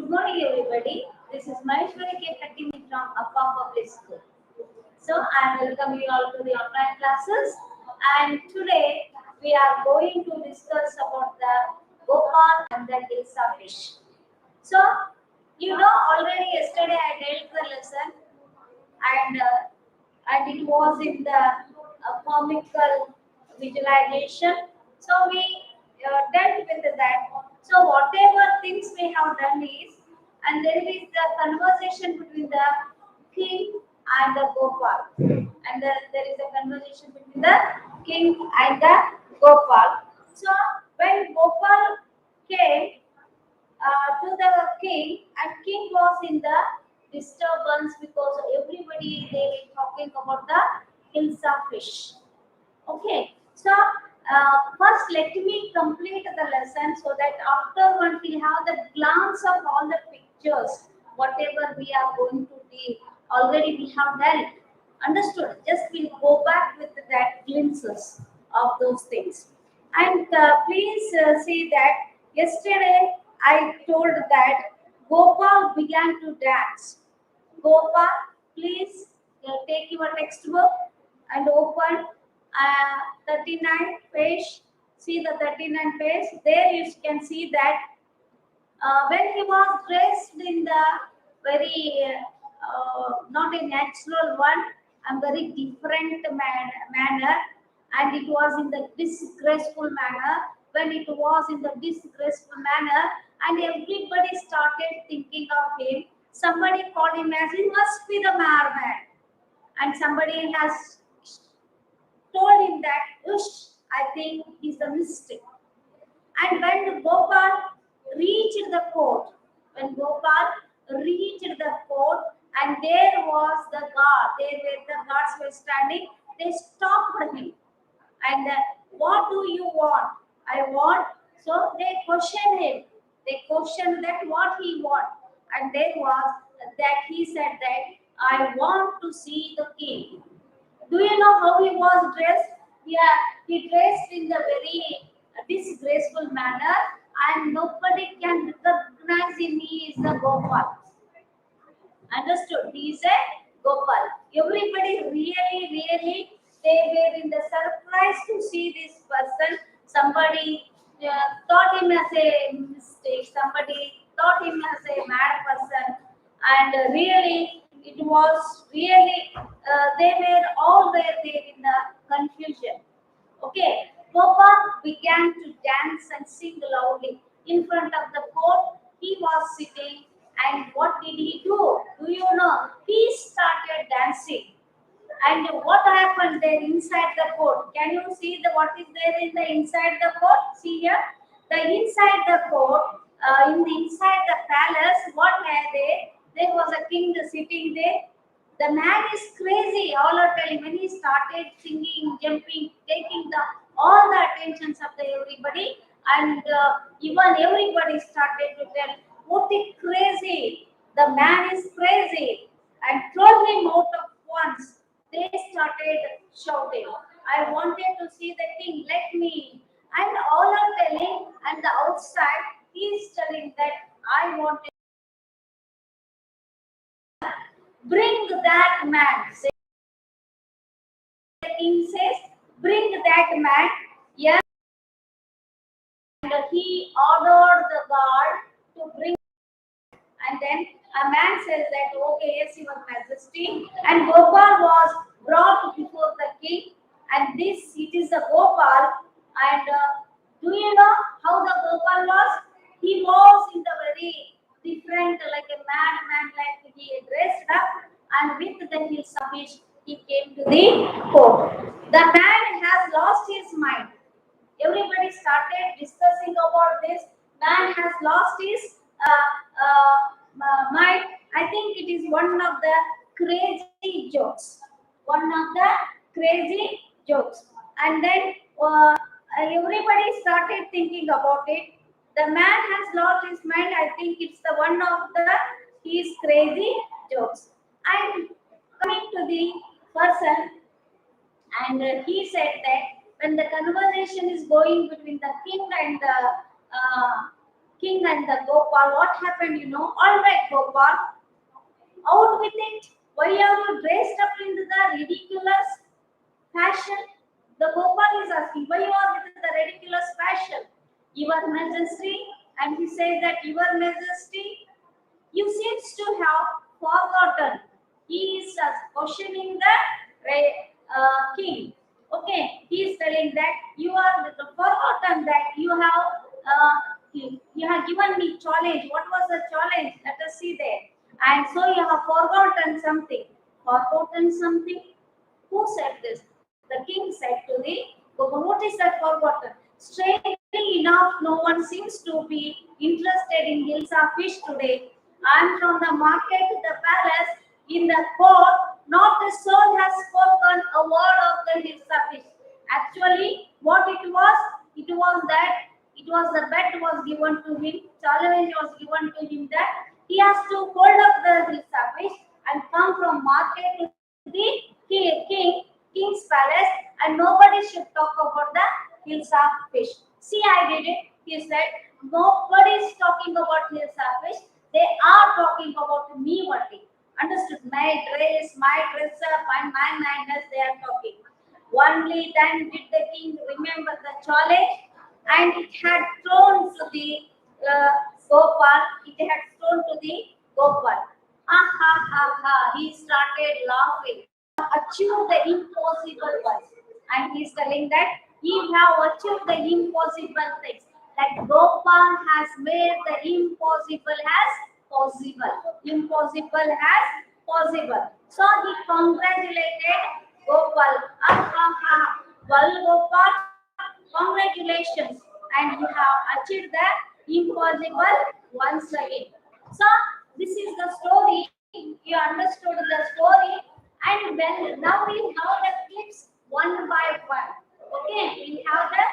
Good morning, everybody. This is Maheshwari from APPA Public School. So, I welcome you all to the online classes. And today we are going to discuss about the Gopal and the HILSA fish. So, you know, already yesterday I dealt the lesson, and it was in the comical visualization. So we dealt with that. So whatever things we have done is, and there is the conversation between the king and the Gopal, and there is a conversation between the king and the Gopal. So when Gopal came to the king, and king was in the disturbance because everybody they were talking about the HILSA fish. Okay, so first let me complete the lesson so that after one we have the glance of all the pictures, whatever we are going to do. Already we have done. Understood? Just we'll go back with that glimpses of those things. And please see that yesterday I told that Gopal began to dance. Gopal, please take your textbook and open 39 page. See the 39 page. There you can see that when he was dressed in the very not a natural one and very different manner, and it was in the disgraceful manner. When it was in the disgraceful manner, and everybody started thinking of him, somebody called him as he must be the merman, and somebody has told him that I think he's a mistake. And when Gopal reached the court, and there was the guard, there were the guards were standing, they stopped him. And what do you want? I want. So they questioned him. They questioned that what he want. And there was that he said that I want to see the king. Do you know how he was dressed? Yeah, he dressed in the very disgraceful manner, and nobody can recognize him. He is the Gopal. Understood? He is a Gopal. Everybody really, they were in the surprise to see this person. Somebody thought him as a mistake. Somebody thought him as a mad person, and really, it was really they were all there in the confusion. Okay, Gopal began to dance and sing loudly in front of the court. He was sitting, and what did he do? Do you know? He started dancing. And what happened there inside the court? Can you see what is there in the inside the court? See here, the inside the court, inside the palace. What had they? There was a king sitting there. The man is crazy. All are telling when he started singing, jumping, taking all the attentions of everybody, and even everybody started to tell, "What is crazy? The man is crazy," and throw him out of once. They started shouting, "I wanted to see the king. Let me." And all are telling, and the outside he is telling that I wanted. Bring that man. The king says, bring that man. Yes. And he ordered the guard to bring. And then a man says that, okay, yes, your majesty. And Gopal was brought before the king. And it is a Gopal. And do you know how the Gopal was? He was in the very different, like a madman, like he dressed up, and with the HILSA fish, he came to the court. The man has lost his mind. Everybody started discussing about this. Man has lost his mind. I think it is one of the crazy jokes. One of the crazy jokes. And then everybody started thinking about it. The man has lost his mind. I think it's the one of the his crazy jokes. And coming to the person, and he said that when the conversation is going between the king and the king and the Gopal. What happened, you know? All right, Gopal, out with it. Why are you dressed up in the ridiculous fashion? The Gopal is asking, why you are with the ridiculous fashion? Your Majesty, and he says that Your Majesty, you seems to have forgotten. He is questioning the king. Okay, he is telling that you are forgotten that you have given me challenge. What was the challenge? Let us see there. And so you have forgotten something. Forgotten something? Who said this? The king said to the Gopal, what is that forgotten? Strangely enough, no one seems to be interested in Hilsa fish today. I am from the market to the palace, in the court, not a soul has spoken a word of the Hilsa fish. Actually, what it was that it was the bet was given to him, challenge was given to him that he has to hold up the Hilsa fish and come from market to the king's palace, and nobody should talk about the Hilsa fish. See, I did it. He said, nobody is talking about Hilsa fish. They are talking about me only. Understood? My dress up, and my manners, they are talking. Only then did the king remember the challenge, and it had thrown to the Gopal. It had thrown to the Gopal. Ah ha ha ha! He started laughing. Achieved the impossible ones, and he is telling that he have achieved the impossible things. That Gopal has made the impossible as possible. Impossible as possible. So he congratulated Gopal. Ah ha ha! Well, Gopal, congratulations, and you have achieved the impossible once again. So this is the story. You understood the story, and when now we have the clips one by one. Okay, we have the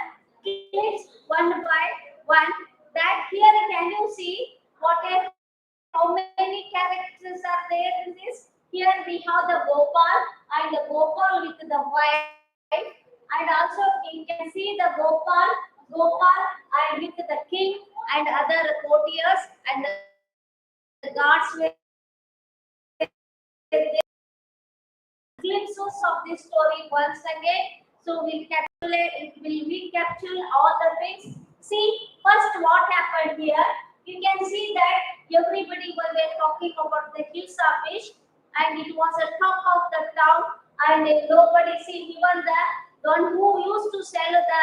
clips one by one. That here can you see what is how many characters are there in this? Here we have the Gopal and the Gopal with the wife, and also you can see the Gopal and with the king and other courtiers and the guards were glimpses of this story once again. So we'll recapture all the things. See, first what happened here? You can see that everybody were talking about the Hilsa fish, and it was a talk of the town, and nobody see even the one who used to sell the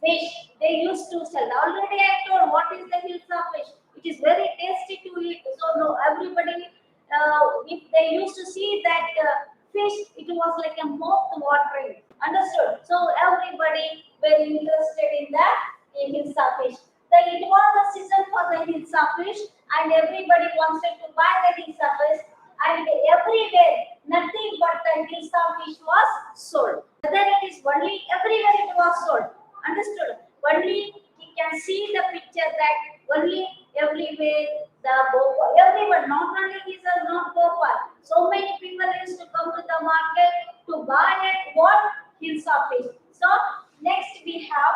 fish. They used to sell. Already I told what is the Hilsa fish. It is very tasty to eat. So no, everybody, if they used to see that fish, it was like a mouth watering. Understood? So everybody very interested in the Hilsa fish. Then it was the season for the Hilsa fish, and everybody wanted to buy the Hilsa fish. And everywhere, nothing but the Hilsa fish was sold. Whether it is only everywhere it was sold. Understood? Only you can see the picture that only everywhere the Gopal, everyone, not only is a not Gopal. So many people used to come to the market to buy and what Hilsa fish. So next we have,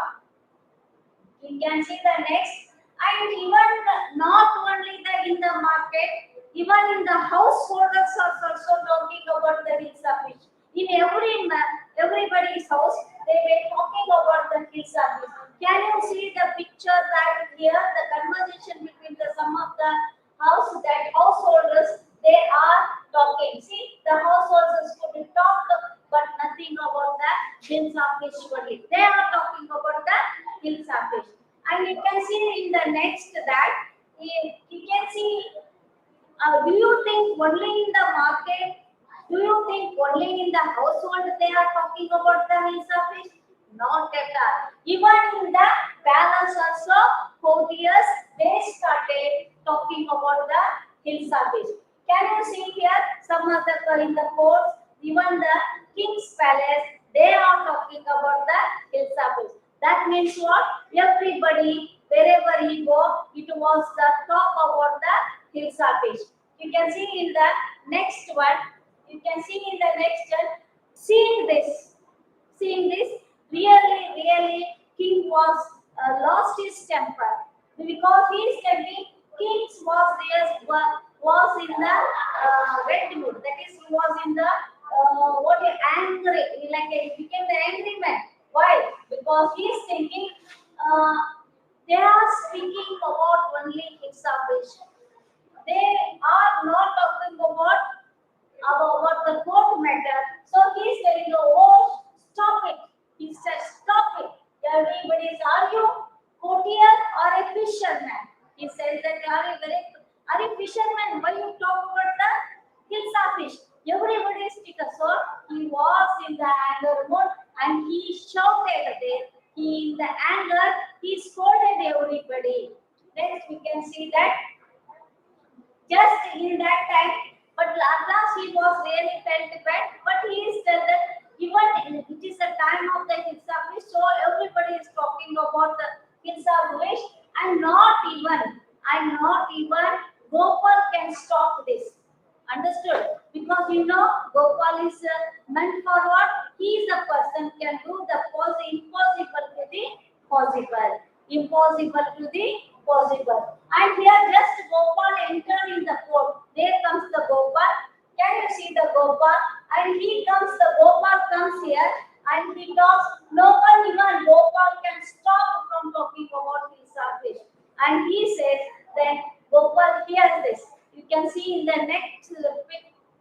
you can see the next, and even not only that in the market, even in the householders are also talking about the Hilsa fish. In everybody's house, they were talking about the Hilsa fish. Can you see the picture that here, the conversation between some of the householders, they are talking. See, the householders could talk, but nothing about the Hilsa fish only. They are talking about the Hilsa fish. And you can see in the next that, you can see, do you think only in the market, do you think only in the household they are talking about the Hilsa fish? Not at all. Even in the palace also, courtiers, they started talking about the Hilsa fish. Can you see here some of the in the courts, even the king's palace, they are talking about the Hilsa fish. That means what? Everybody, wherever he go, it was the talk about the Hilsa fish. You can see in the next one. You can see in the next one. Seeing this, really, king was lost his temper. because he is telling kings was in the red mood. That is, he was in the angry, like he became the angry man. Why? Because he is thinking uh, they are speaking about only his salvation. They are not talking about the court matter. So he is telling, oh, stop it. He says, stop it. Everybody is, are you courtier or a fisherman? He says that, are you fisherman? Why you talk about the hilsa fish? Everybody is sticker. So he was in the anger mode and he shouted there. He in the anger, he scolded everybody. Next we can see that just in that time, but at last he was really felt bad. But he is said that even it is the time of the Hilsa wish, so everybody is talking about the Hilsa wish, and not even Gopal can stop this. Understood? Because Gopal is meant for what? He is a person can do the impossible to the possible. Impossible to the possible. And here just Gopal entered in the court. There comes the Gopal. Can you see the Gopal? And the Gopal comes here and he talks. No one even Gopal can stop from talking about his salvation. And he says that Gopal hears this. You can see in the next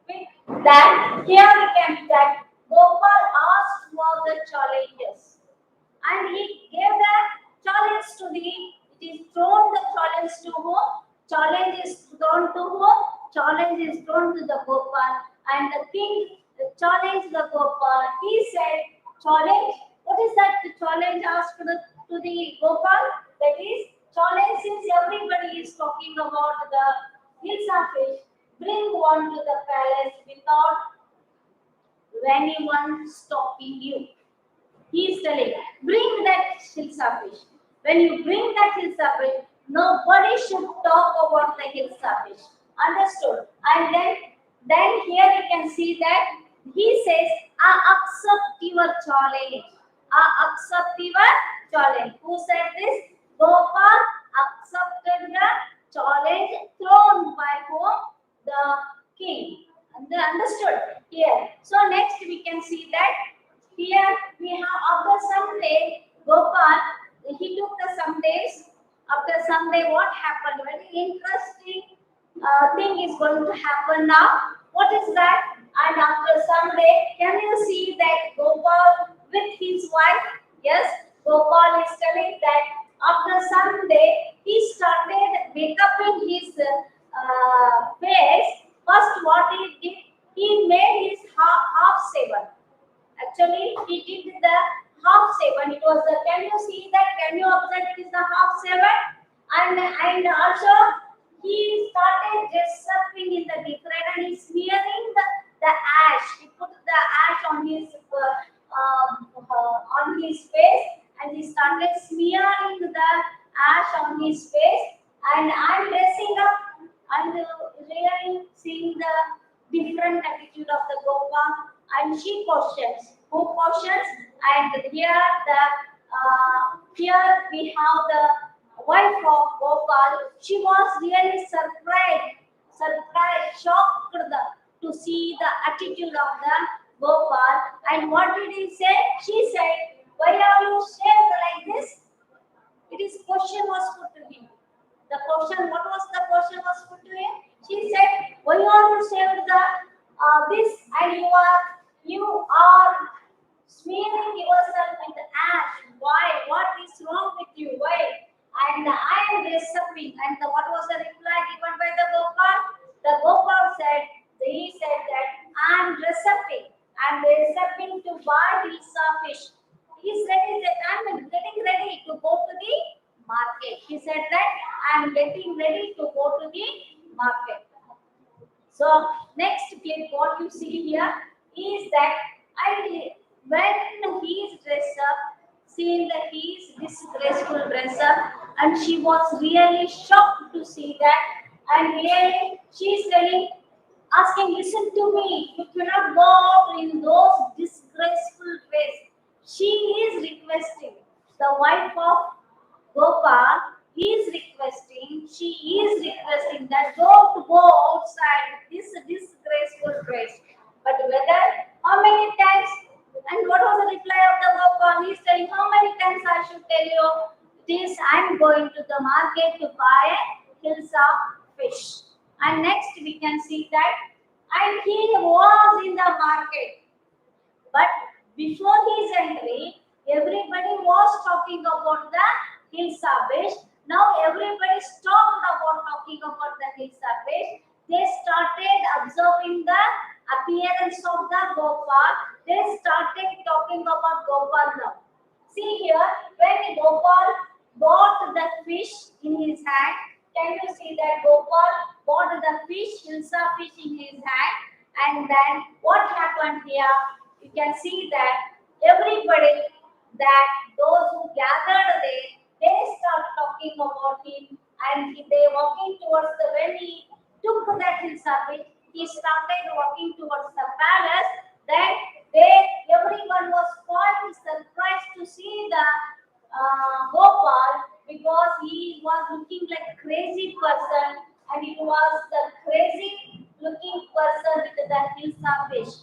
pic that here we can that Gopal asked for the challenges and he gave the challenge to it is thrown the challenge to whom? Challenge is thrown to whom? Challenge is thrown to the Gopal and the king challenged the Gopal. He said, challenge, what is that the challenge asked to the Gopal? That is, challenge since everybody is talking about the Hilsa fish, bring one to the palace without anyone stopping you. He is telling, bring that Hilsa fish. When you bring that Hilsa fish, nobody should talk about the Hilsa fish. Understood? And then here you can see that he says, I accept your challenge. I accept your challenge. Who said this? Gopal accepted the challenge thrown by whom? The king. Understood? Here. So next we can see that here we have after some day, Gopal, he took some days. After some day, what happened? Very interesting thing is going to happen now. What is that? And after some day, can you see that Gopal with his wife? Yes, Gopal is telling that after some day, he started making his face. First, what he did, he made his half shaven. Actually, he did the half seven. It was the. Can you see that? Can you observe it is the half seven? And also he started dress up in the different and he's smearing the ash. He put the ash on his face and he started smearing the ash on his face. And I'm dressing up and really seeing the different attitude of the Gopal. And she questions. Who questions? And here we have the wife of Gopal. She was really surprised, shocked to see the attitude of the Gopal. And what did he say? She said, "Why are you shaved like this?" It is question was put to him. The question, what was the question was put to him? She said, "Why are you shaved this and you are smearing yourself with ash? Why? What is wrong with you? Why?" And I am dressing. And what was the reply given by the Gopal? The Gopal said, he said that I am dressing. I am dressing to buy Hilsa fish. He said that I am getting ready to go to the market. He said that I am getting ready to go to the market. So next clip, what you see here is that when he is dressed up, seeing that he is this graceful dress up, and she was really shocked to see that, and really she is telling, asking, "Listen to me, you cannot go out in those disgraceful dress." She is requesting, the wife of Gopal is embarrassing that don't go outside this disgraceful dress. But whether, how many times, and what was the reply of the Gopal? He's telling, how many times I should tell you this? I'm going to the market to buy a HILSA fish. And next we can see that, and he was in the market. But before his entry, everybody was talking about the HILSA fish. Now everybody stopped about talking about the HILSA fish. They started observing the appearance of the Gopal. They started talking about Gopal now. See here, when Gopal bought the fish in his hand, can you see that Gopal bought the fish, HILSA fish in his hand, and then what happened here? You can see that everybody, that those who gathered there, they start talking about him, and they walking towards the, when he took that HILSA fish, he started walking towards the palace. Then everyone was quite surprised to see the Gopal, because he was looking like a crazy person, and it was the crazy looking person with the HILSA fish.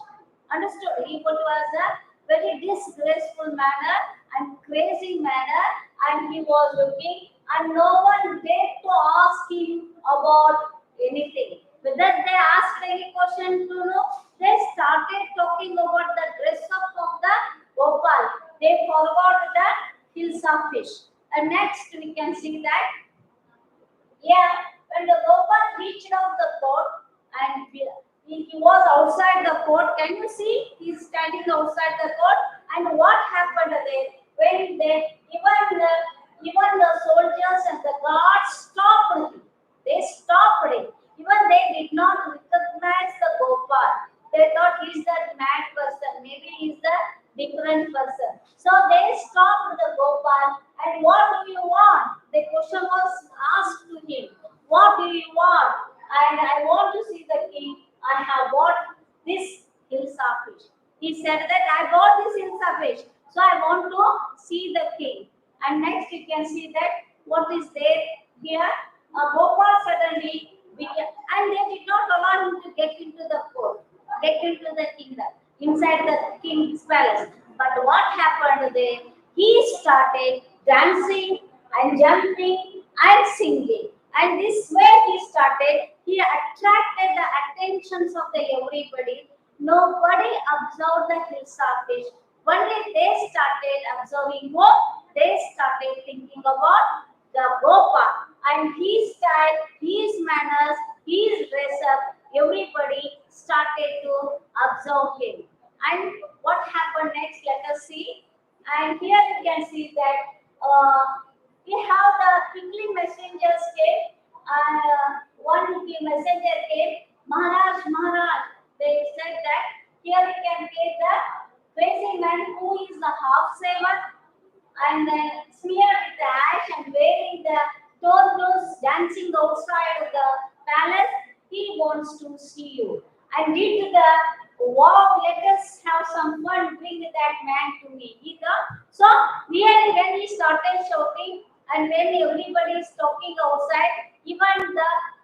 Understood? He was a very disgraceful manner and crazy manner, and he was looking, and no one dared to ask him about anything. Whether they asked any question to know, they started talking about the dress up of the Gopal. They forgot the HILSA fish. And next we can see that, yeah, when the Gopal reached out the court, and he was outside the court. Can you see? He's standing outside the court. And what happened there? When they, even the soldiers and the guards stopped him. They stopped him. Even they did not recognize the Gopal. They thought he's the mad person. Maybe he's the different person. So they stopped the Gopal. And what do you want? The question was asked to him. What do you want? And I want to see the king. I have bought this HILSA fish. He said that I bought this HILSA fish. So I want to see the king. And next you can see that what is there here. Gopal suddenly began, and they did not allow him to get into the court, get into the kingdom, inside the king's palace. But what happened there? He started dancing and jumping and singing. And this way he attracted the attentions of the everybody. Nobody observed the HILSA fish. Only they started observing what? They started thinking about the Gopal. And his style, his manners, his dress up, everybody started to observe him. And what happened next? Let us see. And here you can see that we have the quickly messengers came, and one messenger came, Maharaj, Maharaj. They said that here we can take the crazy man who is the half saver, and then smeared with the ash and wearing the torn clothes, dancing outside the palace. He wants to see you. And did the, wow, let us have some fun, bring that man to me. So really when he started shouting, and when everybody is talking outside, even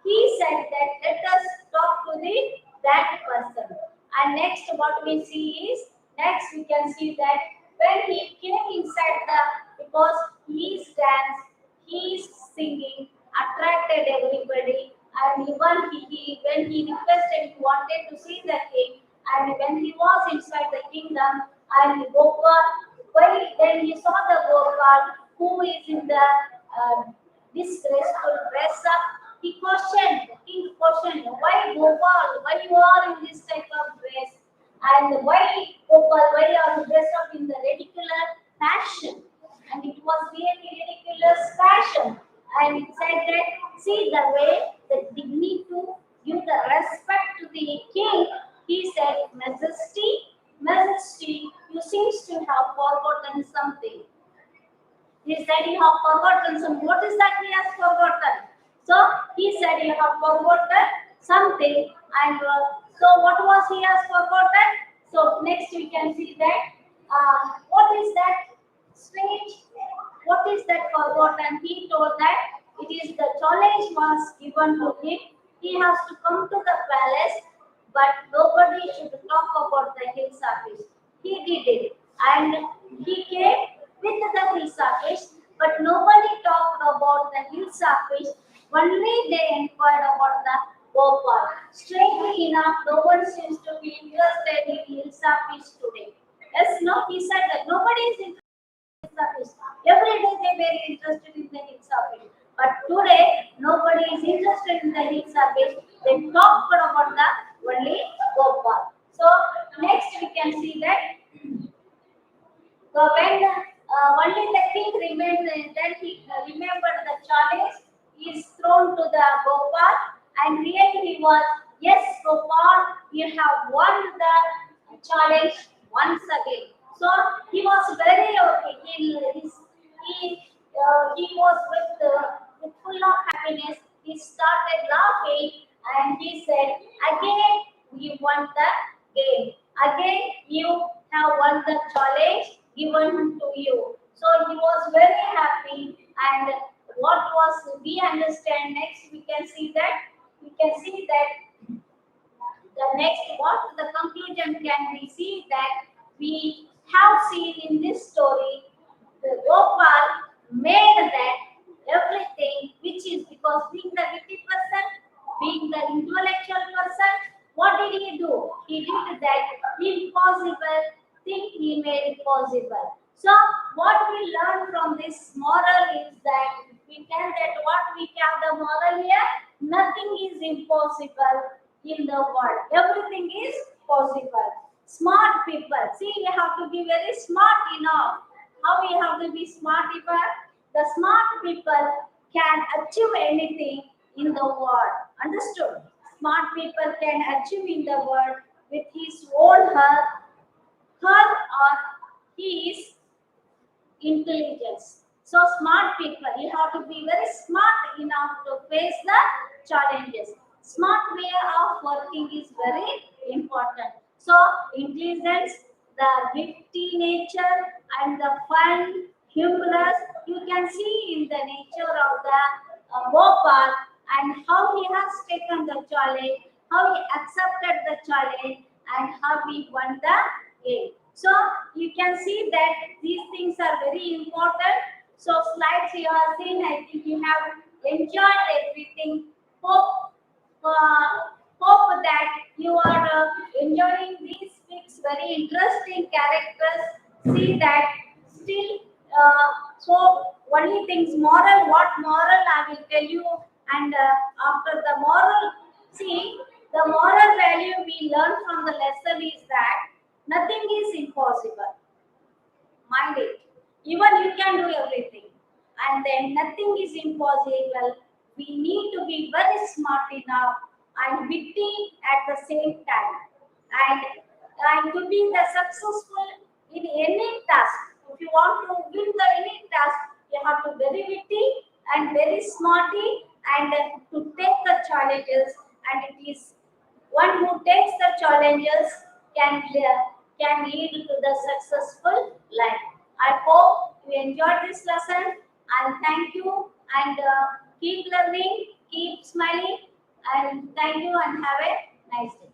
he said that let us talk to that person. And next what we see is, next we can see that when he came inside because his dance, his singing attracted everybody, and even when he requested, he wanted to see the king, and when he was inside the kingdom, and Gopal, when he saw the Gopal who is in the disgraceful dress up, he questioned, the king questioned, why Gopal, why you are in this type of dress, and why Gopal, why are you dressed up in the ridiculous fashion? And it was really ridiculous fashion. And it said that, see the way, the dignity to give the respect to the king. He said, Majesty, Majesty, you seems to have forgotten something. He said, you have forgotten something. What is that he has forgotten? So he said, you have forgotten something. And so what was he has forgotten? So next we can see that, what is that strange? What is that forgotten? He told that It is the challenge was given to him. He has to come to the palace, but nobody should talk about the HILSA fish. He did it, and he came with the HILSA fish, but nobody talked about the HILSA fish. Only they inquired about the Gopal. Strangely enough, no one seems to be interested in HILSA fish today. Yes, no, he said that nobody is interested. Every day they were interested in the HILSA fish. But today nobody is interested in the HILSA fish. They talked about the only Gopal. So next we can see that when only the king remained, then he remembered the challenge. He is thrown to the Gopal, and really he was, yes, Gopal, you have won the challenge once again. So he was very okay. He was with full of happiness. He started laughing and he said, "Again, you won the game. Again, you have won the challenge given to you." So he was very happy. And what was we understand next? We can see that the next what the conclusion can we see that we have seen in this story the Gopal made that everything which is because being the witty person, being the intellectual person, what did he do? He did that impossible thing, he made it possible. So what we learn from this moral is that we tell that what we have the moral here, nothing is impossible in the world. Everything is possible. Smart people. See, you have to be very smart enough. How we have to be smart people? The smart people can achieve anything in the world. Understood? Smart people can achieve in the world with his own her or his intelligence. So smart people, you have to be very smart enough to face the challenges. Smart way of working is very important. So intelligence, the witty nature and the fun, humorous, you can see in the nature of the Gopal and how he has taken the challenge, how he accepted the challenge and how he won the game. So you can see that these things are very important. So slides you have seen, I think you have enjoyed everything. Hope hope that you are enjoying these weeks. Very interesting characters. See that still. So only things moral. What moral I will tell you. And after the moral, see the moral value we learn from the lesson is that nothing is impossible. Mind it. Even you can do everything. And then nothing is impossible. We need to be very smart enough and witty at the same time. And, and to be the successful in any task. If you want to win the any task, you have to be very witty and very smarty and to take the challenges. And it is one who takes the challenges can can lead to the successful life. I hope you enjoyed this lesson and thank you and keep learning, keep smiling and thank you and have a nice day.